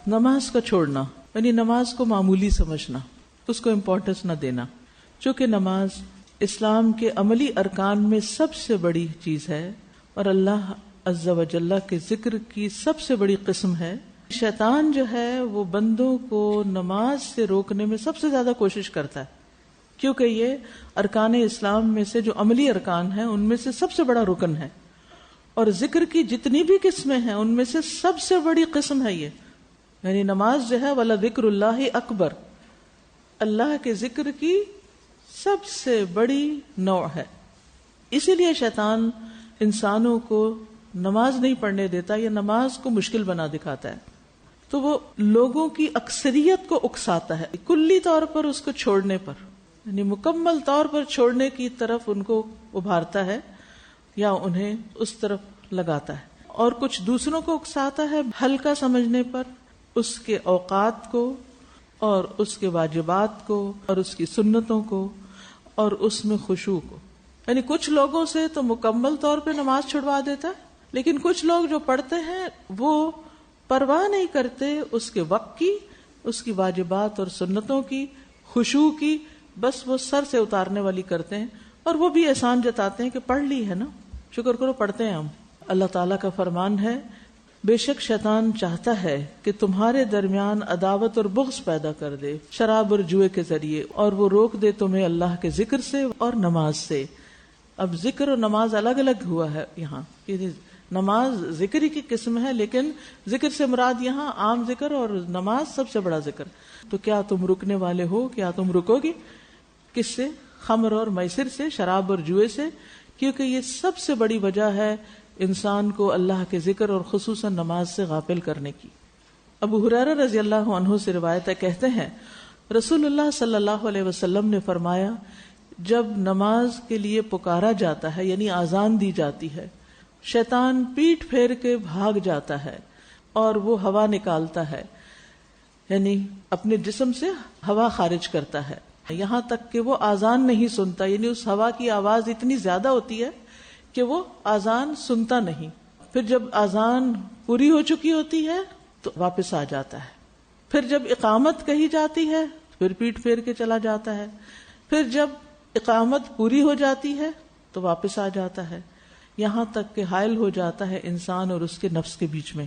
نماز کا چھوڑنا یعنی نماز کو معمولی سمجھنا، اس کو امپورٹنس نہ دینا، چونکہ نماز اسلام کے عملی ارکان میں سب سے بڑی چیز ہے اور اللہ عز و جل کے ذکر کی سب سے بڑی قسم ہے۔ شیطان جو ہے وہ بندوں کو نماز سے روکنے میں سب سے زیادہ کوشش کرتا ہے، کیونکہ یہ ارکان اسلام میں سے جو عملی ارکان ہیں ان میں سے سب سے بڑا رکن ہے، اور ذکر کی جتنی بھی قسمیں ہیں ان میں سے سب سے بڑی قسم ہے یہ، یعنی نماز جو ہے وَلَذِكْرُ اللَّهِ اکبر، اللہ کے ذکر کی سب سے بڑی نوع ہے۔ اسی لیے شیطان انسانوں کو نماز نہیں پڑھنے دیتا یا نماز کو مشکل بنا دکھاتا ہے، تو وہ لوگوں کی اکثریت کو اکساتا ہے کلی طور پر اس کو چھوڑنے پر، یعنی مکمل طور پر چھوڑنے کی طرف ان کو ابھارتا ہے یا انہیں اس طرف لگاتا ہے، اور کچھ دوسروں کو اکساتا ہے ہلکا سمجھنے پر، اس کے اوقات کو اور اس کے واجبات کو اور اس کی سنتوں کو اور اس میں خشوع کو، یعنی کچھ لوگوں سے تو مکمل طور پہ نماز چھڑوا دیتا ہے، لیکن کچھ لوگ جو پڑھتے ہیں وہ پرواہ نہیں کرتے اس کے وقت کی، اس کی واجبات اور سنتوں کی، خشوع کی، بس وہ سر سے اتارنے والی کرتے ہیں، اور وہ بھی احسان جتاتے ہیں کہ پڑھ لی ہے نا، شکر کرو پڑھتے ہیں ہم۔ اللہ تعالیٰ کا فرمان ہے بے شک شیطان چاہتا ہے کہ تمہارے درمیان عداوت اور بغض پیدا کر دے شراب اور جوئے کے ذریعے، اور وہ روک دے تمہیں اللہ کے ذکر سے اور نماز سے۔ اب ذکر اور نماز الگ الگ ہوا ہے یہاں، نماز ذکر ہی کی قسم ہے، لیکن ذکر سے مراد یہاں عام ذکر اور نماز سب سے بڑا ذکر۔ تو کیا تم رکنے والے ہو؟ کیا تم رکو گی؟ کس سے؟ خمر اور میسر سے، شراب اور جوئے سے، کیونکہ یہ سب سے بڑی وجہ ہے انسان کو اللہ کے ذکر اور خصوصاً نماز سے غافل کرنے کی۔ ابو ہریرہ رضی اللہ عنہ سے روایت ہے، کہتے ہیں رسول اللہ صلی اللہ علیہ وسلم نے فرمایا جب نماز کے لیے پکارا جاتا ہے یعنی آذان دی جاتی ہے، شیطان پیٹھ پھیر کے بھاگ جاتا ہے اور وہ ہوا نکالتا ہے، یعنی اپنے جسم سے ہوا خارج کرتا ہے، یہاں تک کہ وہ آذان نہیں سنتا، یعنی اس ہوا کی آواز اتنی زیادہ ہوتی ہے کہ وہ آذان سنتا نہیں۔ پھر جب آذان پوری ہو چکی ہوتی ہے تو واپس آ جاتا ہے، پھر جب اقامت کہی جاتی ہے پھر پیٹھ پھیر کے چلا جاتا ہے، پھر جب اقامت پوری ہو جاتی ہے تو واپس آ جاتا ہے، یہاں تک کہ حائل ہو جاتا ہے انسان اور اس کے نفس کے بیچ میں،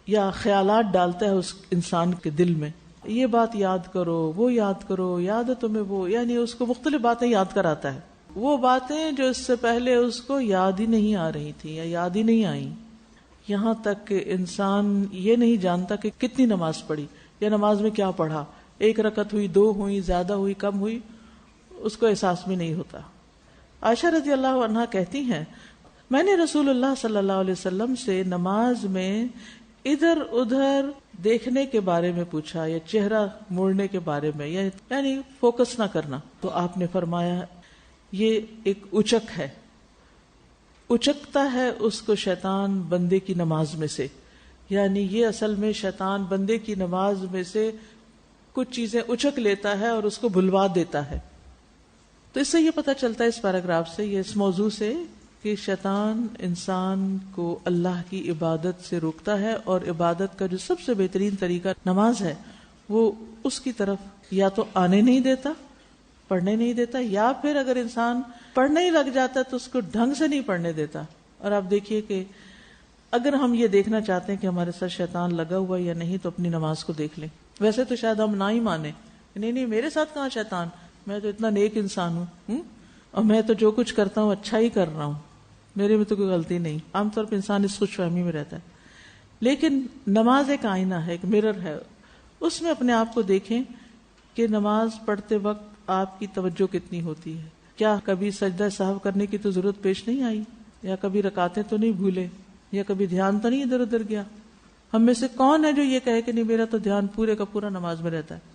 یا خیالات ڈالتا ہے اس انسان کے دل میں، یہ بات یاد کرو، وہ یاد کرو، یاد ہے تمہیں وہ، یعنی اس کو مختلف باتیں یاد کراتا ہے، وہ باتیں جو اس سے پہلے اس کو یاد ہی نہیں آ رہی تھی یا یاد ہی نہیں آئی، یہاں تک کہ انسان یہ نہیں جانتا کہ کتنی نماز پڑھی یا نماز میں کیا پڑھا، 1 رکعت ہوئی، 2 ہوئی، زیادہ ہوئی، کم ہوئی، اس کو احساس بھی نہیں ہوتا۔ عائشہ رضی اللہ عنہا کہتی ہیں میں نے رسول اللہ صلی اللہ علیہ وسلم سے نماز میں ادھر ادھر دیکھنے کے بارے میں پوچھا یا چہرہ موڑنے کے بارے میں، یعنی فوکس نہ کرنا، تو آپ نے فرمایا یہ ایک اچک ہے، اچکتا ہے اس کو شیطان بندے کی نماز میں سے، یعنی یہ اصل میں شیطان بندے کی نماز میں سے کچھ چیزیں اچک لیتا ہے اور اس کو بھلوا دیتا ہے۔ تو اس سے یہ پتہ چلتا ہے اس پیراگراف سے، یہ اس موضوع سے، کہ شیطان انسان کو اللہ کی عبادت سے روکتا ہے، اور عبادت کا جو سب سے بہترین طریقہ نماز ہے وہ اس کی طرف یا تو آنے نہیں دیتا، پڑھنے نہیں دیتا، یا پھر اگر انسان پڑھنے ہی لگ جاتا ہے تو اس کو ڈھنگ سے نہیں پڑھنے دیتا۔ اور آپ دیکھیے کہ اگر ہم یہ دیکھنا چاہتے ہیں کہ ہمارے ساتھ شیطان لگا ہوا یا نہیں تو اپنی نماز کو دیکھ لیں۔ ویسے تو شاید ہم نہ ہی مانیں، نہیں میرے ساتھ کہاں شیطان، میں تو اتنا نیک انسان ہوں اور میں تو جو کچھ کرتا ہوں اچھا ہی کر رہا ہوں، میرے میں تو کوئی غلطی نہیں۔ عام طور پہ انسان اس خوش فہمی میں رہتا ہے، لیکن نماز ایک آئینہ ہے، ایک مرر ہے، اس میں اپنے آپ کو دیکھیں کہ نماز پڑھتے وقت آپ کی توجہ کتنی ہوتی ہے، کیا کبھی سجدہ سہو کرنے کی تو ضرورت پیش نہیں آئی، یا کبھی رکعتیں تو نہیں بھولے، یا کبھی دھیان تو نہیں ادھر ادھر گیا۔ ہم میں سے کون ہے جو یہ کہے کہ نہیں میرا تو دھیان پورے کا پورا نماز میں رہتا ہے؟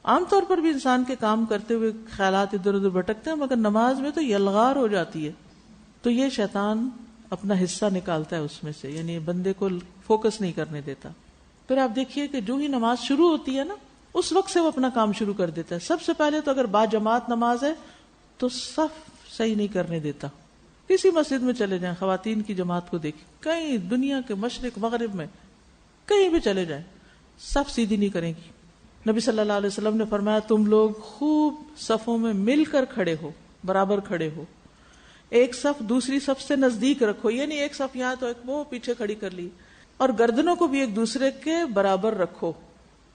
عام طور پر بھی انسان کے کام کرتے ہوئے خیالات ادھر ادھر بھٹکتے ہیں، مگر نماز میں تو یلغار ہو جاتی ہے۔ تو یہ شیطان اپنا حصہ نکالتا ہے اس میں سے، یعنی بندے کو فوکس نہیں کرنے دیتا۔ پھر آپ دیکھیے کہ جو ہی نماز شروع ہوتی ہے نا، اس وقت سے وہ اپنا کام شروع کر دیتا ہے۔ سب سے پہلے تو اگر با جماعت نماز ہے تو صف صحیح نہیں کرنے دیتا۔ کسی مسجد میں چلے جائیں، خواتین کی جماعت کو دیکھیں، کہیں دنیا کے مشرق مغرب میں کہیں بھی چلے جائیں، صف سیدھی نہیں کریں گی. نبی صلی اللہ علیہ وسلم نے فرمایا تم لوگ خوب صفوں میں مل کر کھڑے ہو، برابر کھڑے ہو. ایک صف دوسری صف سے نزدیک رکھو، یعنی ایک صف یہاں تو ایک وہ پیچھے کھڑی کر لی. اور گردنوں کو بھی ایک دوسرے کے برابر رکھو،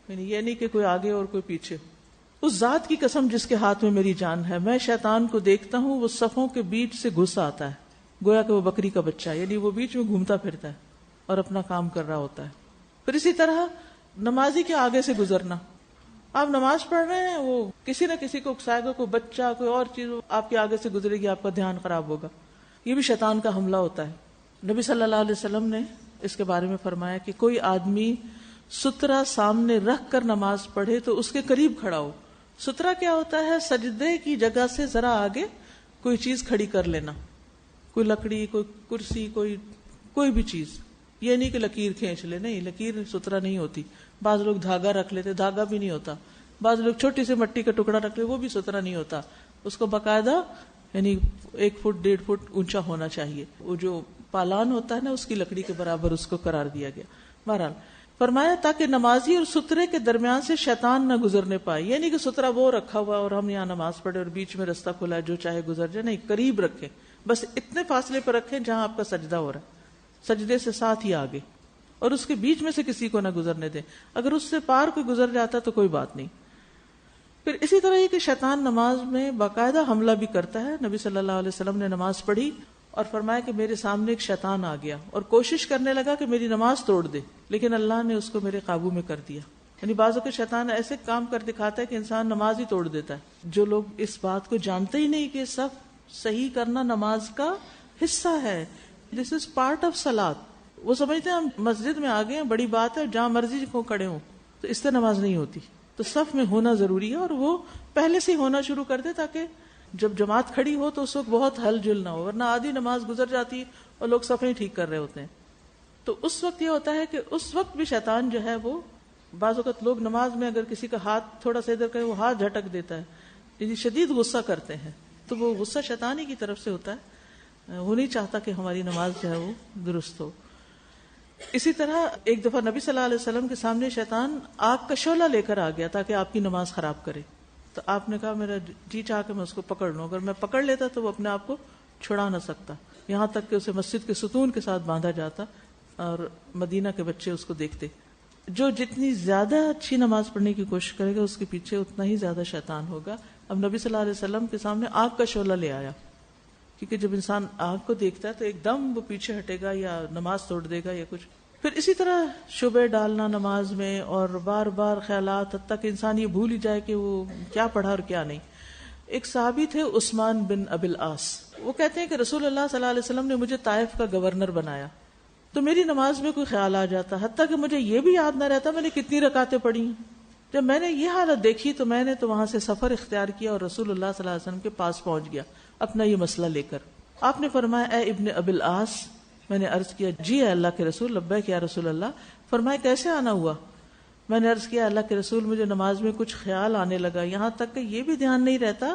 یعنی یہ نہیں کہ کوئی آگے اور کوئی پیچھے. اس ذات کی قسم جس کے ہاتھ میں میری جان ہے، میں شیطان کو دیکھتا ہوں وہ صفوں کے بیچ سے گھس آتا ہے، گویا کہ وہ بکری کا بچہ ہے، یعنی وہ بیچ میں گھومتا پھرتا ہے اور اپنا کام کر رہا ہوتا ہے. پھر اسی طرح نمازی کے آگے سے گزرنا. آپ نماز پڑھ رہے ہیں، وہ کسی نہ کسی کو اکسائے گا، کوئی بچہ کوئی اور چیز آپ کے آگے سے گزرے گی، آپ کا دھیان خراب ہوگا. یہ بھی شیطان کا حملہ ہوتا ہے. نبی صلی اللہ علیہ وسلم نے اس کے بارے میں فرمایا کہ کوئی آدمی سترہ سامنے رکھ کر نماز پڑھے تو اس کے قریب کھڑا ہو. سترہ کیا ہوتا ہے؟ سجدے کی جگہ سے ذرا آگے کوئی چیز کھڑی کر لینا، کوئی لکڑی، کوئی کرسی، کوئی بھی چیز. یہ نہیں کہ لکیر کھینچ لے، نہیں، لکیر سترہ نہیں ہوتی. بعض لوگ دھاگا رکھ لیتے، دھاگا بھی نہیں ہوتا. بعض لوگ چھوٹی سی مٹی کا ٹکڑا رکھ لے، وہ بھی سترہ نہیں ہوتا. اس کو باقاعدہ یعنی 1 فٹ 1.5 فٹ اونچا ہونا چاہیے. وہ جو پالان ہوتا ہے نا، اس کی لکڑی کے برابر اس کو قرار دیا گیا. بہرحال فرمایا تاکہ نمازی اور سترے کے درمیان سے شیطان نہ گزرنے پائے. یہ نہیں کہ سترہ وہ رکھا ہوا اور ہم یہاں نماز پڑھے اور بیچ میں رستہ کھلا ہے جو چاہے گزر جائے. نہیں، قریب رکھیں، بس اتنے فاصلے پر رکھیں جہاں آپ کا سجدہ ہو رہا ہے، سجدے سے ساتھ ہی آگے، اور اس کے بیچ میں سے کسی کو نہ گزرنے دیں. اگر اس سے پار کوئی گزر جاتا تو کوئی بات نہیں. پھر اسی طرح یہ کہ شیطان نماز میں باقاعدہ حملہ بھی کرتا ہے. نبی صلی اللہ علیہ وسلم نے نماز پڑھی اور فرمایا کہ میرے سامنے ایک شیطان آ گیا اور کوشش کرنے لگا کہ میری نماز توڑ دے، لیکن اللہ نے اس کو میرے قابو میں کر دیا. یعنی بعضوں کے شیطان ایسے کام کر دکھاتا ہے کہ انسان نماز ہی توڑ دیتا ہے. جو لوگ اس بات کو جانتے ہی نہیں کہ صف صحیح کرنا نماز کا حصہ ہے، دس از پارٹ آف صلاۃ. وہ سمجھتے ہیں ہم مسجد میں آ گئے ہیں، بڑی بات ہے، جہاں مرضی کو کھڑے ہوں، تو اس سے نماز نہیں ہوتی. تو صف میں ہونا ضروری ہے، اور وہ پہلے سے ہونا شروع کر دے تاکہ جب جماعت کھڑی ہو تو اس وقت بہت ہل جل نہ ہو، ورنہ آدھی نماز گزر جاتی اور لوگ صفیں ٹھیک کر رہے ہوتے ہیں. تو اس وقت یہ ہوتا ہے کہ اس وقت بھی شیطان جو ہے وہ بعض اوقات لوگ نماز میں اگر کسی کا ہاتھ تھوڑا سا ادھر کرے وہ ہاتھ جھٹک دیتا ہے، یعنی شدید غصہ کرتے ہیں، تو وہ غصہ شیطان ہی کی طرف سے ہوتا ہے. وہ نہیں چاہتا کہ ہماری نماز جو ہے وہ درست ہو. اسی طرح ایک دفعہ نبی صلی اللہ علیہ وسلم کے سامنے شیطان آگ کا شعلہ لے کر آ گیا تاکہ آپ کی نماز خراب کرے. تو آپ نے کہا میرا جی چاہ کے میں اس کو پکڑ لوں، اگر میں پکڑ لیتا تو وہ اپنے آپ کو چھڑا نہ سکتا، یہاں تک کہ اسے مسجد کے ستون کے ساتھ باندھا جاتا اور مدینہ کے بچے اس کو دیکھتے. جو جتنی زیادہ اچھی نماز پڑھنے کی کوشش کرے گا اس کے پیچھے اتنا ہی زیادہ شیطان ہوگا. اب نبی صلی اللہ علیہ وسلم کے سامنے آگ کا شعلہ لے آیا، کیونکہ جب انسان آگ کو دیکھتا ہے تو ایک دم وہ پیچھے ہٹے گا یا نماز توڑ دے گا یا کچھ. پھر اسی طرح شبہ ڈالنا نماز میں اور بار بار خیالات، حتیٰ کہ انسان یہ بھول ہی جائے کہ وہ کیا پڑھا اور کیا نہیں. ایک صحابی تھے عثمان بن ابی العاص، وہ کہتے ہیں کہ رسول اللہ صلی اللہ علیہ وسلم نے مجھے طائف کا گورنر بنایا تو میری نماز میں کوئی خیال آ جاتا، حتیٰ کہ مجھے یہ بھی یاد نہ رہتا میں نے کتنی رکعتیں پڑھی ہیں. جب میں نے یہ حالت دیکھی تو میں نے تو وہاں سے سفر اختیار کیا اور رسول اللہ صلی اللہ علیہ وسلم کے پاس پہنچ گیا اپنا یہ مسئلہ لے کر. آپ نے فرمایا اے ابن ابی العاص. میں نے عرض کیا جی اے اللہ کے رسول. لبیک یا رسول اللہ. فرمایا کیسے آنا ہوا؟ میں نے عرض کیا اللہ کے رسول مجھے نماز میں کچھ خیال آنے لگا، یہاں تک کہ یہ بھی دھیان نہیں رہتا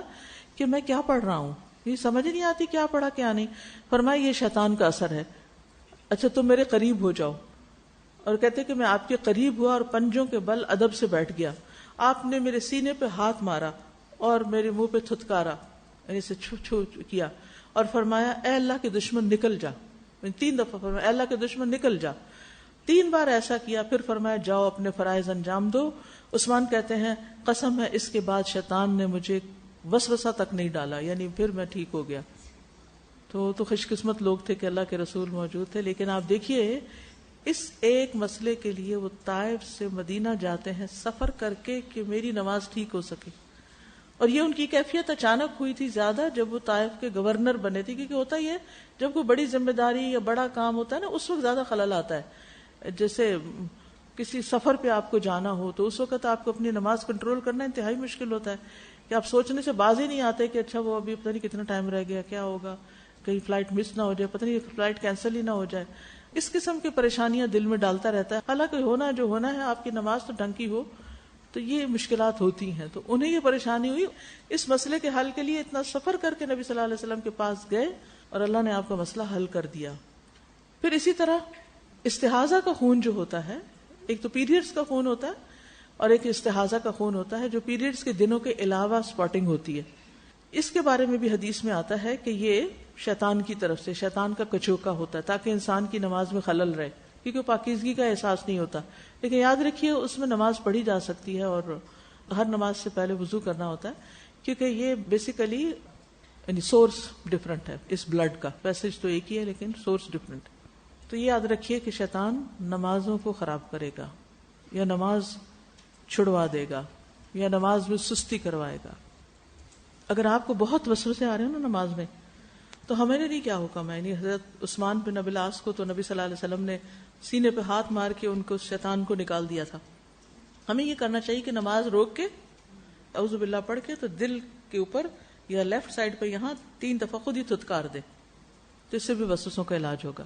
کہ میں کیا پڑھ رہا ہوں، یہ سمجھ نہیں آتی کیا پڑھا کیا نہیں. فرمایا یہ شیطان کا اثر ہے. اچھا تم میرے قریب ہو جاؤ. اور کہتے کہ میں آپ کے قریب ہوا اور پنجوں کے بل ادب سے بیٹھ گیا. آپ نے میرے سینے پہ ہاتھ مارا اور میرے منہ پہ تھتکارا، یعنی سے چھو چھو کیا، اور فرمایا اے اللہ کے دشمن نکل جا. 3 دفعہ فرمایا اے اللہ کے دشمن نکل جا. 3 بار ایسا کیا. پھر فرمایا جاؤ اپنے فرائض انجام دو. عثمان کہتے ہیں قسم ہے اس کے بعد شیطان نے مجھے وسوسہ تک نہیں ڈالا، یعنی پھر میں ٹھیک ہو گیا. تو خوش قسمت لوگ تھے کہ اللہ کے رسول موجود تھے. لیکن آپ دیکھیے اس ایک مسئلے کے لیے وہ طائف سے مدینہ جاتے ہیں سفر کر کے کہ میری نماز ٹھیک ہو سکے. اور یہ ان کی کیفیت اچانک ہوئی تھی زیادہ جب وہ طائف کے گورنر بنے تھے، کیونکہ ہوتا ہی ہے جب کوئی بڑی ذمہ داری یا بڑا کام ہوتا ہے نا اس وقت زیادہ خلل آتا ہے. جیسے کسی سفر پہ آپ کو جانا ہو تو اس وقت آپ کو اپنی نماز کنٹرول کرنا انتہائی مشکل ہوتا ہے کہ آپ سوچنے سے باز ہی نہیں آتے کہ اچھا وہ ابھی پتہ نہیں کتنا ٹائم رہ گیا، کیا ہوگا، کہیں فلائٹ مس نہ ہو جائے، پتہ نہیں فلائٹ کینسل ہی نہ ہو جائے. اس قسم کی پریشانیاں دل میں ڈالتا رہتا ہے. حالانکہ ہونا جو ہونا ہے آپ کی نماز تو ڈھنگ کی ہو، تو یہ مشکلات ہوتی ہیں. تو انہیں یہ پریشانی ہوئی. اس مسئلے کے حل کے لیے اتنا سفر کر کے نبی صلی اللہ علیہ وسلم کے پاس گئے اور اللہ نے آپ کا مسئلہ حل کر دیا. پھر اسی طرح استحاضہ کا خون جو ہوتا ہے ایک تو پیریڈز کا خون ہوتا ہے اور ایک استحاضہ کا خون ہوتا ہے جو پیریڈز کے دنوں کے علاوہ سپاٹنگ ہوتی ہے. اس کے بارے میں بھی حدیث میں آتا ہے کہ یہ شیطان کی طرف سے، شیطان کا کچوکا ہوتا ہے تاکہ انسان کی نماز میں خلل رہے، کیونکہ پاکیزگی کا احساس نہیں ہوتا. لیکن یاد رکھیے اس میں نماز پڑھی جا سکتی ہے اور ہر نماز سے پہلے وضو کرنا ہوتا ہے، کیونکہ یہ بیسیکلی یعنی سورس ڈفرنٹ ہے اس بلڈ کا، پیسج تو ایک ہی ہے لیکن سورس ڈفرنٹ. تو یہ یاد رکھیے کہ شیطان نمازوں کو خراب کرے گا، یا نماز چھڑوا دے گا، یا نماز میں سستی کروائے گا. اگر آپ کو بہت وسوسے آ رہے ہیں نا نماز میں، تو ہمارے لیے کیا حکم ہے؟ یعنی حضرت عثمان بن ابی العاص کو تو نبی صلی اللہ علیہ وسلم نے سینے پہ ہاتھ مار کے ان کو شیطان کو نکال دیا تھا. ہمیں یہ کرنا چاہیے کہ نماز روک کے اعوذ باللہ پڑھ کے تو دل کے اوپر یا لیفٹ سائڈ پہ یہاں 3 دفعہ خود ہی تھتکار دے، تو اس سے بھی وسوسوں کا علاج ہوگا.